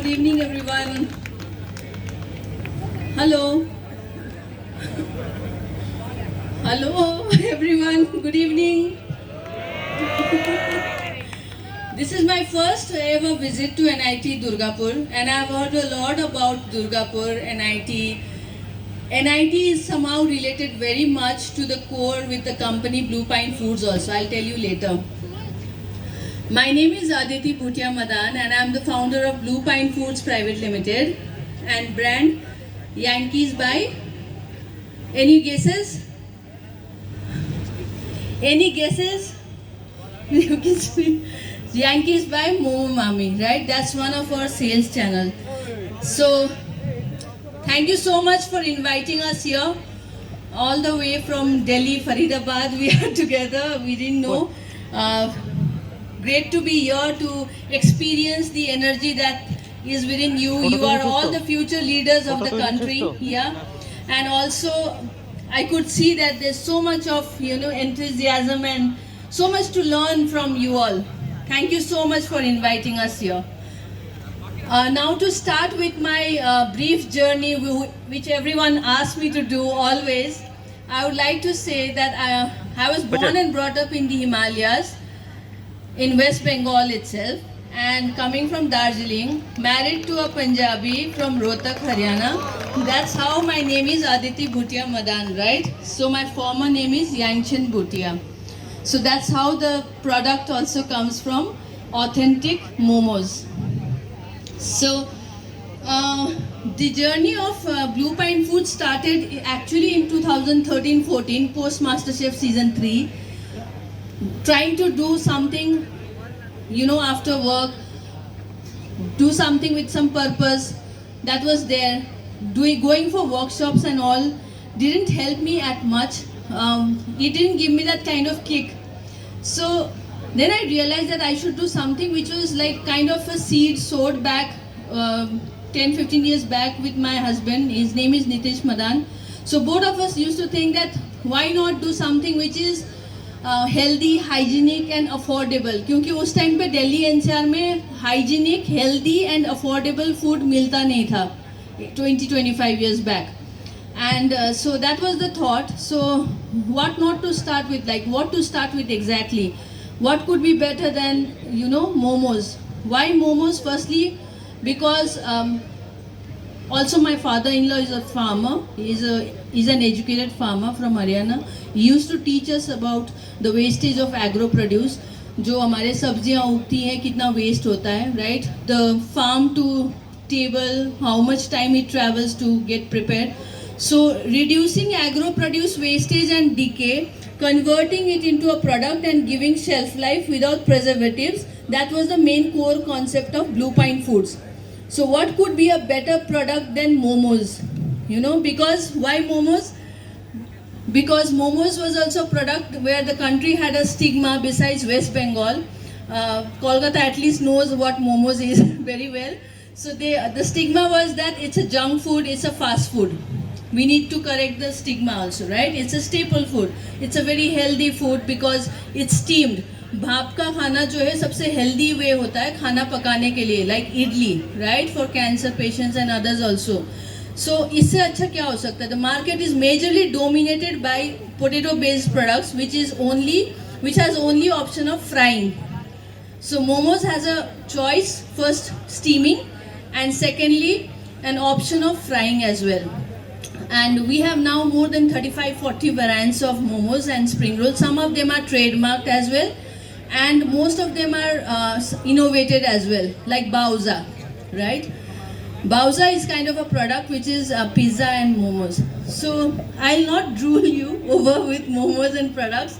evening, everyone. Hello. Hello, everyone. Good evening. This is my first ever visit to NIT Durgapur, and I've heard a lot about Durgapur, NIT. NIT is somehow related very much to the core with the company Blue Pine Foods also. I'll tell you later. My name is Aditi Madan and I'm the founder of Blue Pine Foods Private Limited and brand Yankees by, any guesses? Any guesses? You can see Yankees by Momo Mami, right? That's one of our sales channel. So thank you so much for inviting us here. All the way from Delhi, Faridabad, we are together. We didn't know. Great to be here to experience the energy that is within you. You are all the future leaders of the country here. And also, I could see that there's so much of enthusiasm and so much to learn from you all. Thank you so much for inviting us here. Now to start with my brief journey, which everyone asks me to do always, I would like to say that I was born and brought up in the Himalayas, in West Bengal itself, and coming from Darjeeling, married to a Punjabi from Rohtak, Haryana. That's how my name is Aditi Madan, right? So my former name is Yangchen Bhutia. So that's how the product also comes from, authentic momos. So the journey of Blue Pine Foods started actually in 2013-14, post MasterChef season 3. Trying to do something, after work, do something with some purpose that was there. Going for workshops and all didn't help me at much. It didn't give me that kind of kick. So then I realized that I should do something which was like kind of a seed sowed back 10-15 years back with my husband. His name is NIT Madan. So both of us used to think that why not do something which is healthy, hygienic and affordable. क्योंकि उस time पे Delhi NCR में hygienic, healthy and affordable food मिलता नहीं था 20-25 years back. And so that was the thought. So what not to start with, like what to start with exactly? What could be better than, momos? Why momos? Firstly, because also my father-in-law is a farmer. He's an educated farmer from Haryana. He used to teach us about the wastage of agro produce. जो हमारे सब्जियां उगती हैं कितना waste होता है, right? The farm to table, how much time it travels to get prepared. So reducing agro produce wastage and decay, converting it into a product and giving shelf life without preservatives, that was the main core concept of Blue Pine Foods. So what could be a better product than momos? Because why momos? Because momos was also a product where the country had a stigma besides West Bengal. Kolkata at least knows what momos is very well. So the stigma was that it's a junk food, it's a fast food. We need to correct the stigma also, right? It's a staple food. It's a very healthy food because it's steamed. भाप का खाना जो है सबसे healthy way होता है खाना पकाने के लिए, like idli, right? For cancer patients and others also. So इससे अच्छा क्या हो सकता है? The market is majorly dominated by potato-based products, which has only option of frying. So momos has a choice, first steaming, and secondly an option of frying as well. And we have now more than 35-40 variants of momos and spring rolls. Some of them are trademarked as well, and most of them are innovated as well, like Bauza, right? Bauza is kind of a product which is pizza and momos. So I'll not drool you over with momos and products.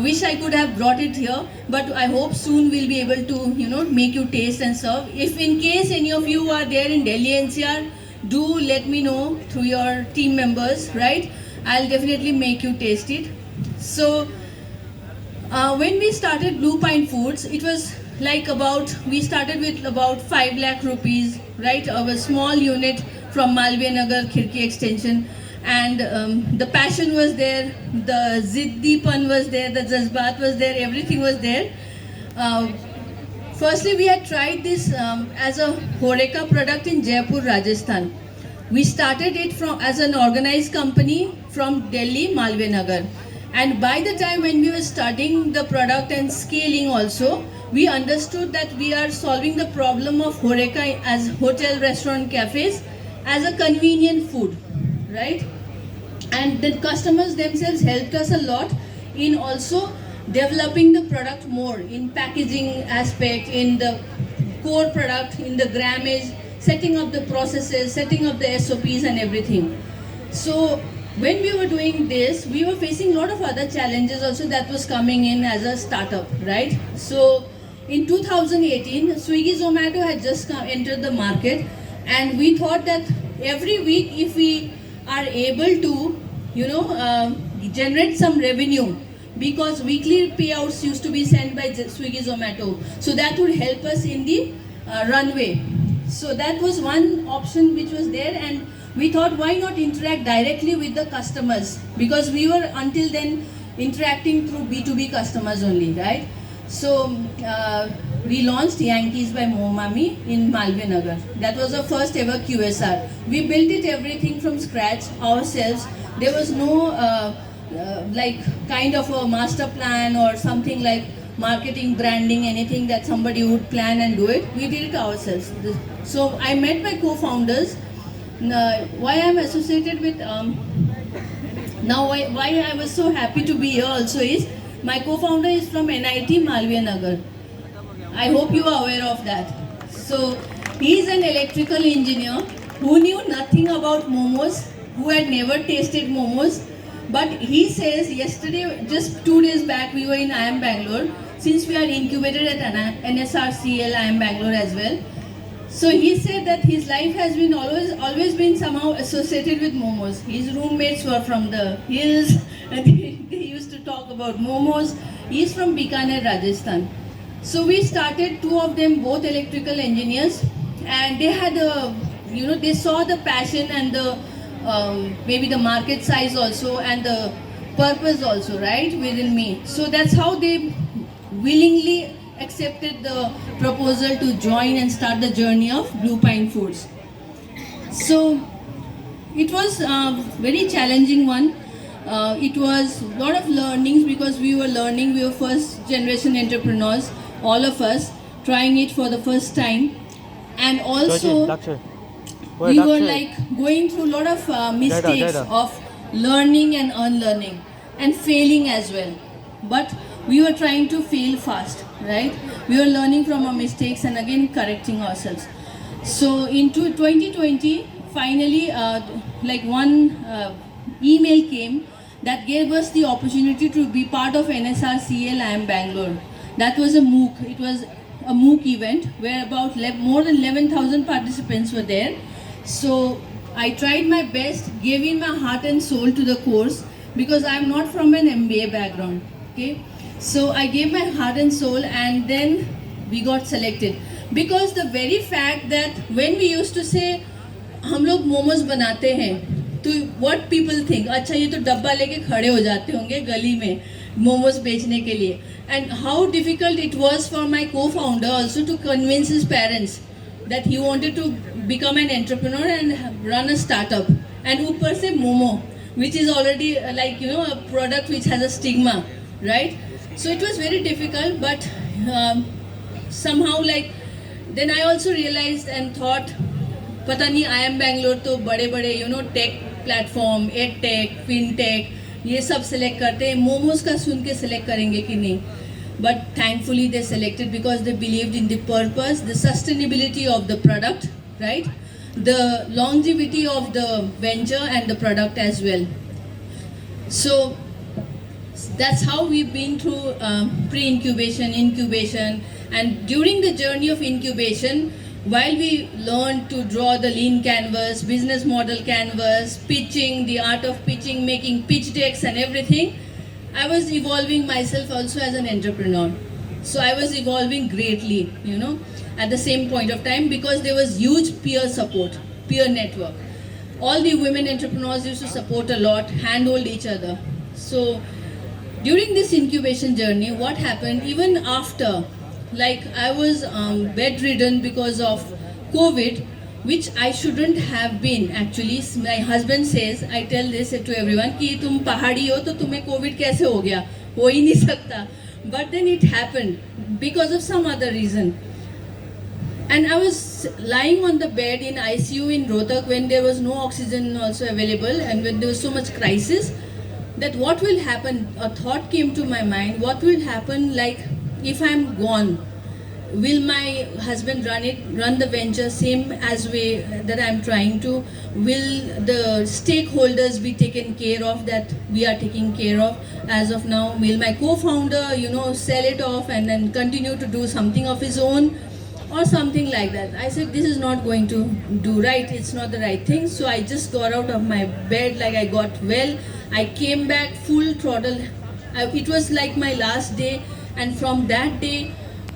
Wish I could have brought it here, but I hope soon we'll be able to, make you taste and serve. If in case any of you are there in Delhi NCR, do let me know through your team members, right? I'll definitely make you taste it. So when we started Blue Pine Foods, it was like we started with about 5 lakh rupees, right? Our small unit from Malviya Nagar, Khirki extension. And the passion was there, the ziddipan was there, the jazbat was there, everything was there. Firstly, we had tried this as a Horeca product in Jaipur, Rajasthan. We started it from as an organized company from Delhi, Malve Nagar. And by the time when we were studying the product and scaling also, we understood that we are solving the problem of Horeca as hotel, restaurant, cafes as a convenient food, right? And the customers themselves helped us a lot in also developing the product more in packaging aspect, in the core product, in the grammage, setting up the processes, setting up the SOPs and everything. So when we were doing this, we were facing a lot of other challenges also that was coming in as a startup, right? So in 2018, Swiggy Zomato had just entered the market, and we thought that every week if we are able to, generate some revenue, because weekly payouts used to be sent by Swiggy Zomato, so that would help us in the runway. So that was one option which was there, and we thought why not interact directly with the customers, because we were until then interacting through B2B customers only, right? So we launched Yankees by Momo Mami in Malve Nagar. That was our first ever QSR. We built it everything from scratch ourselves. There was no like kind of a master plan or something like marketing, branding, anything that somebody would plan and do it. We did it ourselves. So I met my co-founders. Why I'm associated with now why I was so happy to be here also is my co-founder is from NIT Malviya Nagar. I hope you are aware of that. So he is an electrical engineer who knew nothing about momos, who had never tasted momos. But he says yesterday, just 2 days back, we were in IIM Bangalore. Since we are incubated at NSRCL IIM Bangalore as well. So he said that his life has been always been somehow associated with momos. His roommates were from the hills and they used to talk about momos. He is from Bikaner, Rajasthan. So we started, two of them both electrical engineers, and they had a, they saw the passion and the maybe the market size also and the purpose also, right, within me. So that's how they willingly accepted the proposal to join and start the journey of Blue Pine Foods. So it was a very challenging one. It was a lot of learnings because we were learning. We were first generation entrepreneurs, all of us trying it for the first time, and also we were like going through a lot of mistakes of learning and unlearning and failing as well. But we were trying to fail fast, right? We were learning from our mistakes and again correcting ourselves. So into 2020, finally, like one email came that gave us the opportunity to be part of NSRCL IIM Bangalore. That was a MOOC. It was a MOOC event where about more than 11,000 participants were there. So I tried my best, gave in my heart and soul to the course because I'm not from an MBA background. Okay, so I gave my heart and soul, and then we got selected because the very fact that when we used to say हम लोग मोमोज बनाते हैं, तो what people think, अच्छा ये तो डब्बा लेके खड़े हो जाते होंगे गली में मोमोज बेचने के लिए. And how difficult it was for my co-founder also to convince his parents that he wanted to become an entrepreneur and run a startup, and ऊपर से momo, which is already like a product which has a stigma, right? So it was very difficult, but somehow like then I also realized and thought, पता नहीं IIM Bangalore तो बड़े take platform, edtech, fintech ये सब select करते हैं, मोमोज का सुन के सेलेक्ट करेंगे कि नहीं. But thankfully they selected because they believed in the purpose, the sustainability of the product, right? The longevity of the venture and the product as well. So that's how we've been through pre-incubation, incubation, and during the journey of incubation, while we learned to draw the lean canvas, business model canvas, pitching, the art of pitching, making pitch decks and everything, I was evolving myself also as an entrepreneur. So I was evolving greatly, at the same point of time, because there was huge peer support, peer network. All the women entrepreneurs used to support a lot, handhold each other. So during this incubation journey, what happened, even after like I was bedridden because of COVID, which I shouldn't have been actually. My husband says, I tell this to everyone कि तुम पहाड़ी हो तो तुम्हें COVID कैसे हो गया, हो ही नहीं सकता. But then it happened because of some other reason. And I was lying on the bed in ICU in Rohtak when there was no oxygen also available and when there was so much crisis, that what will happen, a thought came to my mind, what will happen like if I'm gone? Will my husband run the venture same as way that I'm trying to? Will the stakeholders be taken care of that we are taking care of as of now? Will my co-founder, sell it off and then continue to do something of his own or something like that? I said, this is not going to do right. It's not the right thing. So I just got out of my bed, like I got well. I came back full throttle. It was like my last day, and from that day,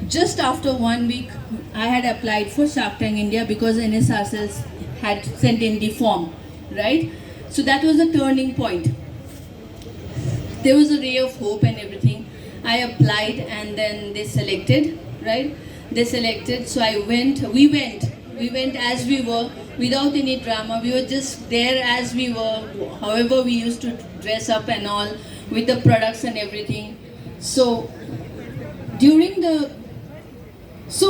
just after 1 week, I had applied for Shark Tank India because NSRCL had sent in the form, right? So that was a turning point. There was a ray of hope and everything. I applied and then they selected, right? They selected, so we went as we were, without any drama. We were just there as we were, however we used to dress up and all, with the products and everything. So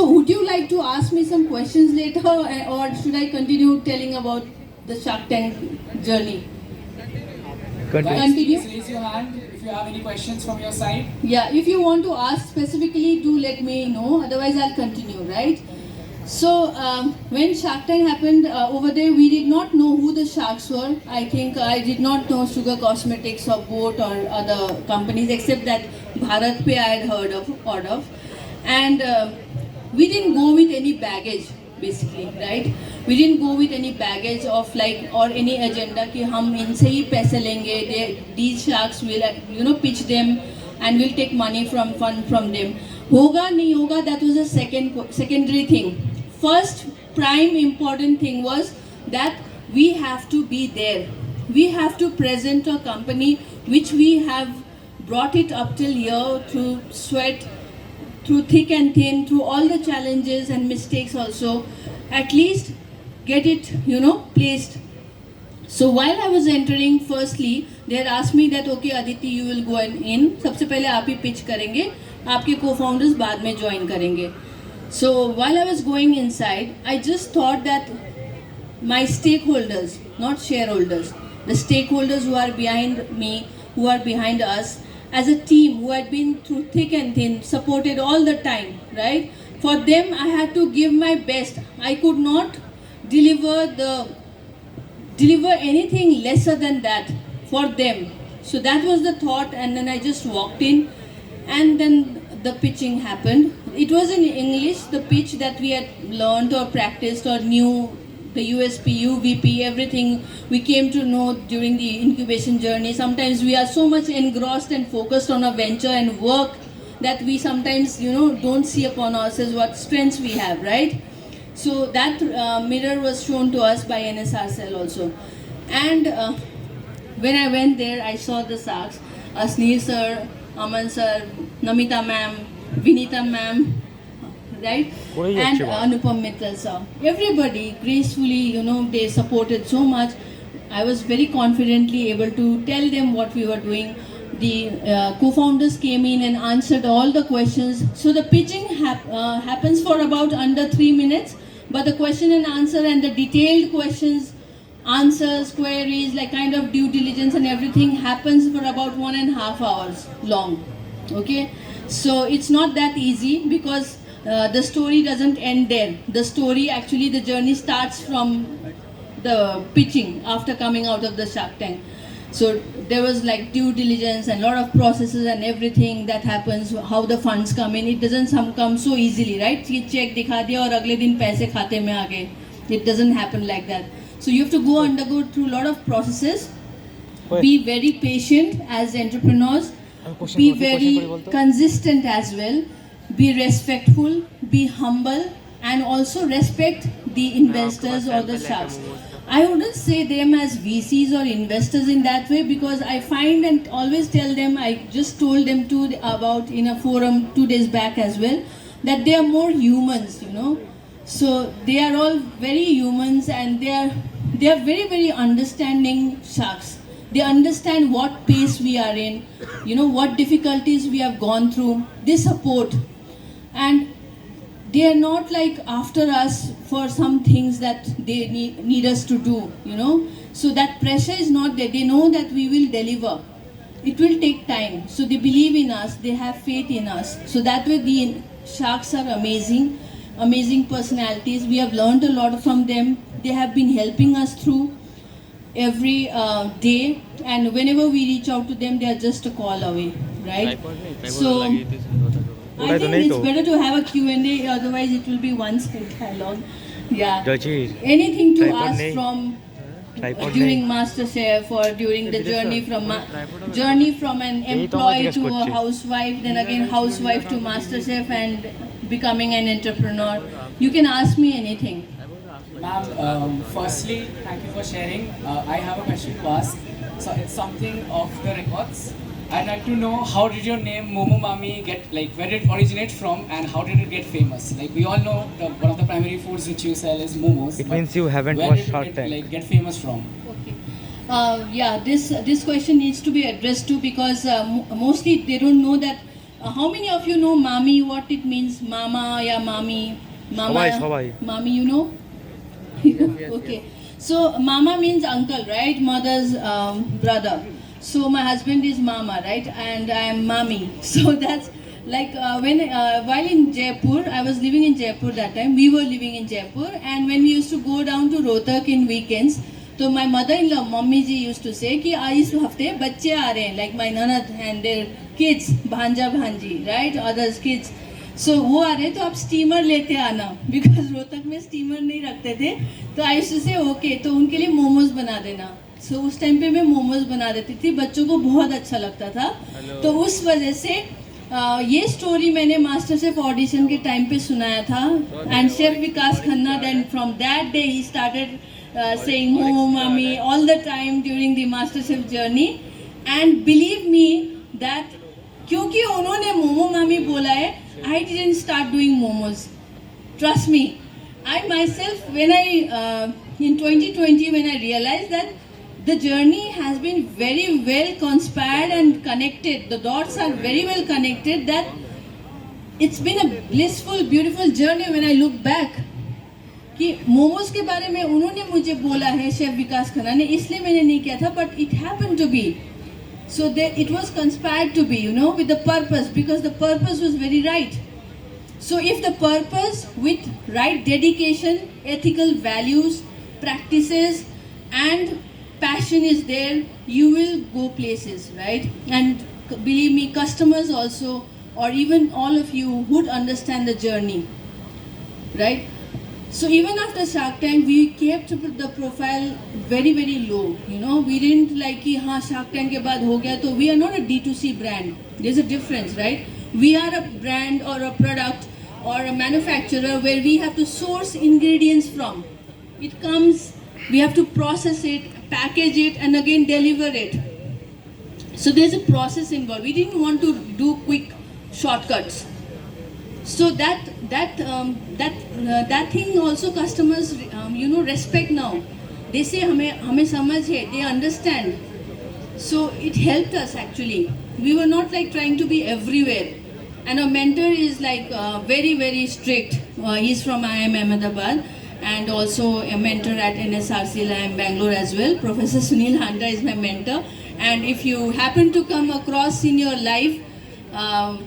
would you like to ask me some questions later, or should I continue telling about the Shark Tank journey? Continue. Raise your hand if you have any questions from your side. Yeah, if you want to ask specifically, do let me know. Otherwise, I'll continue, right? So, when Shark Tank happened over there, we did not know who the sharks were. I think I did not know Sugar Cosmetics or Boat or other companies, except that Bharat Pay I had heard of. And we didn't go with any baggage, basically, right? We didn't go with any baggage of like, or any agenda कि हम इनसे ही पैसे लेंगे. These sharks will, pitch them and we'll take money from them. होगा नहीं होगा, that was a secondary thing. First prime important thing was that we have to be there. We have to present a company which we have brought it up till here through sweat, through thick and thin, through all the challenges and mistakes also. At least get it, placed. So while I was entering, firstly, they had asked me that, okay, Aditi, you will go in. सबसे पहले आप ही pitch करेंगे, आपके co-founders बाद में join करेंगे. So while I was going inside, I just thought that my stakeholders, not shareholders, the stakeholders who are behind me, who are behind us, as a team who had been through thick and thin, supported all the time, right? For them, I had to give my best. I could not deliver anything lesser than that for them. So that was the thought, and then I just walked in, and then the pitching happened. It was in English, the pitch that we had learned or practiced or knew, the USP, UVP, everything we came to know during the incubation journey. Sometimes we are so much engrossed and focused on a venture and work that we sometimes, don't see upon ourselves what strengths we have, right? So that mirror was shown to us by NSRCL also. And when I went there, I saw the sharks, Asneer sir, Aman sir, Namita ma'am, Vinita ma'am, right? And Anupam Mittal sir. Everybody gracefully, they supported so much. I was very confidently able to tell them what we were doing. The co-founders came in and answered all the questions. So the pitching happens for about under 3 minutes, but the question and answer and the detailed questions, answers, queries, like kind of due diligence and everything happens for about 1.5 hours long. Okay, so it's not that easy because the story doesn't end there. The story, actually, the journey starts from the pitching after coming out of the Shark Tank. So there was like due diligence and a lot of processes and everything that happens, how the funds come in. It doesn't come so easily, right? Check दिखा दिया और अगले दिन पैसे खाते में आ गए. It doesn't happen like that. So you have to undergo through a lot of processes. Be very patient as entrepreneurs. Be very consistent as well. Be respectful. Be humble, and also respect the investors or the sharks. I wouldn't say them as VCs or investors in that way, because I find and always tell them, I just told them about in a forum 2 days back as well, that they are more humans, you know. So they are all very humans, and they are very, very understanding sharks. They understand what pace we are in, you know, what difficulties we have gone through. They support, and they are not like after us for some things that they need us to do, you know. So that pressure is not there. They know that we will deliver. It will take time. So they believe in us, they have faith in us. So that way the sharks are amazing, amazing personalities. We have learned a lot from them. They have been helping us through every day, and whenever we reach out to them, they are just a call away, right? So I think it's better to have a Q&A, otherwise it will be one straight dialogue. Yeah. Anything to ask from during MasterChef, or during the journey from an employee to a housewife, then again housewife to MasterChef, and becoming an entrepreneur. You can ask me anything. Ma'am, firstly, thank you for sharing. I have a question to ask. So it's something off the records. I'd like to know, how did your name Momo Mami get, like, where did it originate from, and how did it get famous? Like, we all know one of the primary foods which you sell is momos. It means you haven't where watched did Shark it Tank. like get famous from? Okay. Yeah, this question needs to be addressed to, because mostly they don't know that. How many of you know Mami, what it means? Mama, yeah, Mami. Mama, Hawaii. Mami, you know? Okay. So Mama means uncle, right? Mother's brother. So my husband is Mama, right? And I am Mami. So that's like while in Jaipur, I was living in Jaipur that time. We were living in Jaipur, and when we used to go down to Rohtak in weekends, so my mother-in-law, Mummy ji, used to say कि इस हफ्ते बच्चे आ रहे हैं, like my nana and their kids, भांजा भांजी, right? Others kids. So वो आ रहे तो आप स्टीमर लेते आना, because रोहतक में स्टीमर नहीं रखते थे. तो आई यूज्ड टू से ओके, तो उनके लिए मोमोज बना देना. सो उस टाइम पे मैं मोमोज बना देती थी, बच्चों को बहुत अच्छा लगता था. तो उस वजह से ये स्टोरी मैंने मास्टर शेफ ऑडिशन के टाइम पे सुनाया था. And chef Vikas Khanna, then from that day he started saying Momo Mami all the time during the MasterChef journey. And believe me that क्योंकि उन्होंने Momo Mami बोला है, I didn't start doing momos. Trust me. I myself, when in 2020, when I realized that the journey has been very well conspired and connected, the dots are very well connected, that it's been a blissful, beautiful journey when I look back. कि मोमोज के बारे में उन्होंने मुझे बोला है, chef Vikas Khanna ने, इसलिए मैंने नहीं किया था, but it happened to be. So it was conspired to be, you know, with the purpose, because the purpose was very right. So if the purpose with right dedication, ethical values, practices and passion is there, you will go places, right? And believe me, customers also, or even all of you would understand the journey, right? So even after Shark Tank, we kept the profile very, very low. You know, we didn't like कि हाँ Shark Tank के बाद हो गया, तो we are not a D2C brand. There's a difference, right? We are a brand or a product or a manufacturer where we have to source ingredients from. It comes, we have to process it, package it, and again deliver it. So there's a process involved. We didn't want to do quick shortcuts. So that thing also customers respect now. They say हमें समझ है, they understand. So it helped us actually. We were not like trying to be everywhere. And our mentor is like very, very strict. He's from IIM Ahmedabad and also a mentor at NSRC IIM Bangalore as well. Professor Sunil Handa is my mentor. And if you happen to come across in your life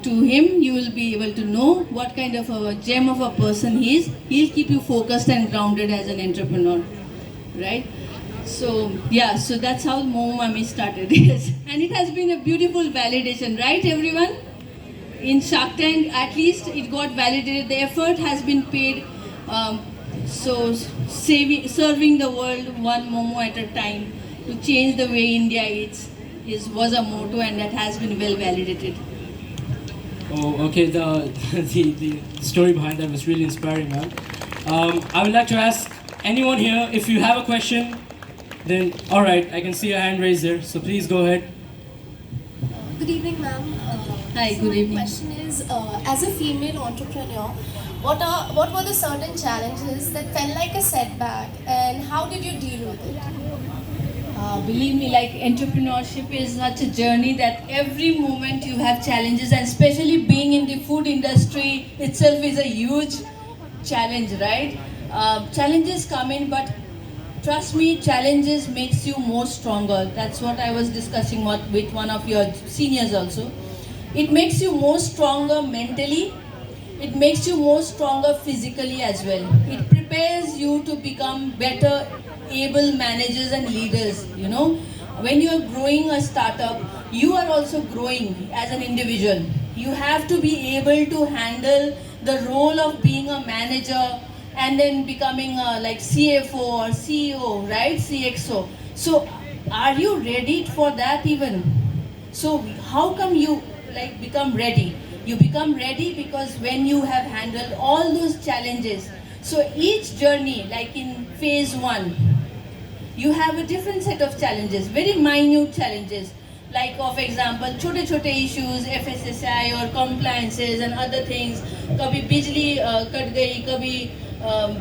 to him, you will be able to know what kind of a gem of a person he is. He'll keep you focused and grounded as an entrepreneur, right? So yeah, so that's how Momo Mami started. Yes, and it has been a beautiful validation, right, everyone? In Shark Tank, at least it got validated. The effort has been paid. So serving the world one momo at a time to change the way India eats was a motto, and that has been well validated. Oh, okay. The story behind that was really inspiring, man. I would like to ask anyone here, if you have a question, then all right, I can see a hand raised there. So please go ahead. Good evening, ma'am. Hi, So good my evening. question is, as a female entrepreneur, what were the certain challenges that felt like a setback, and how did you deal with it? Believe me, like entrepreneurship is such a journey that every moment you have challenges, and especially being in the food industry itself is a huge challenge, right? Challenges come in, but trust me, challenges makes you more stronger. That's what I was discussing with one of your seniors also. It makes you more stronger mentally. It makes you more stronger physically as well. It prepares you to become better able managers and leaders. When you are growing a startup, you are also growing as an individual. You have to be able to handle the role of being a manager and then becoming a like CFO or CEO, right? CXO. So are you ready for that even? So how come you like become ready? You become ready because when you have handled all those challenges. So each journey, like in phase 1, you have a different set of challenges, very minute challenges. Like of example, छोटे छोटे issues, FSSI or compliances and other things. कभी बिजली cut गई, कभी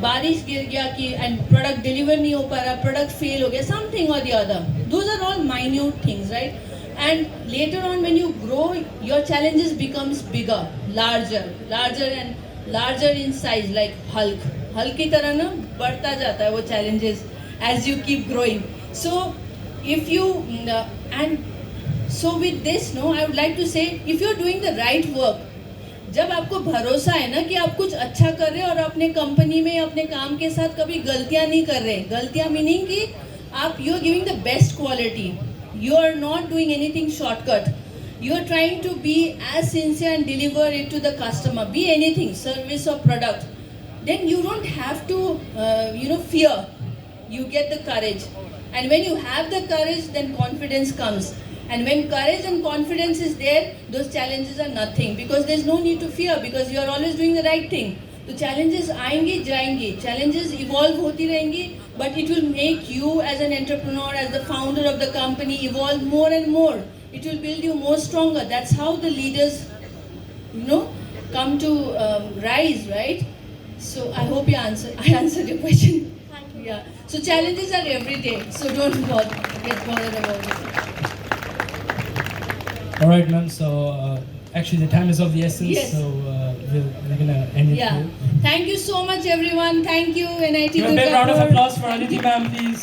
बारिश गिर गया कि and product deliver नहीं हो पा रहा, product fail हो गया, something or the other. Those are all minute things, right? And later on when you grow, your challenges becomes bigger, larger and larger in size, like Hulk की तरह ना बढ़ता जाता है वो challenges as you keep growing. So if you and so with this, no, I would like to say, if you're doing the right work, जब आपको भरोसा है ना कि आप कुछ अच्छा कर रहे हैं और अपने कंपनी में अपने काम के साथ कभी गलतियां नहीं कर रहे, गलतियां मीनिंग कि आप you are giving the best quality, you are not doing anything shortcut, you are trying to be as sincere and deliver it to the customer, be anything, service or product, then you don't have to fear. You get the courage, and when you have the courage, then confidence comes, and when courage and confidence is there, those challenges are nothing, because there's no need to fear, because you are always doing the right thing. तो challenges आएंगे जाएंगे, challenges evolve होती रहेंगी, but it will make you as an entrepreneur, as the founder of the company, evolve more and more. It will build you more stronger. That's how the leaders, come to rise, right? So I hope I answered your question. Thank you. Yeah. So challenges are every day. So don't get bothered about it. All right, ma'am. So actually, the time is of the essence. Yes. So we're gonna end it Yeah. here. Thank you so much, everyone. Thank you, NIT Give a big round of Durgapur. applause for Aditi ma'am, please.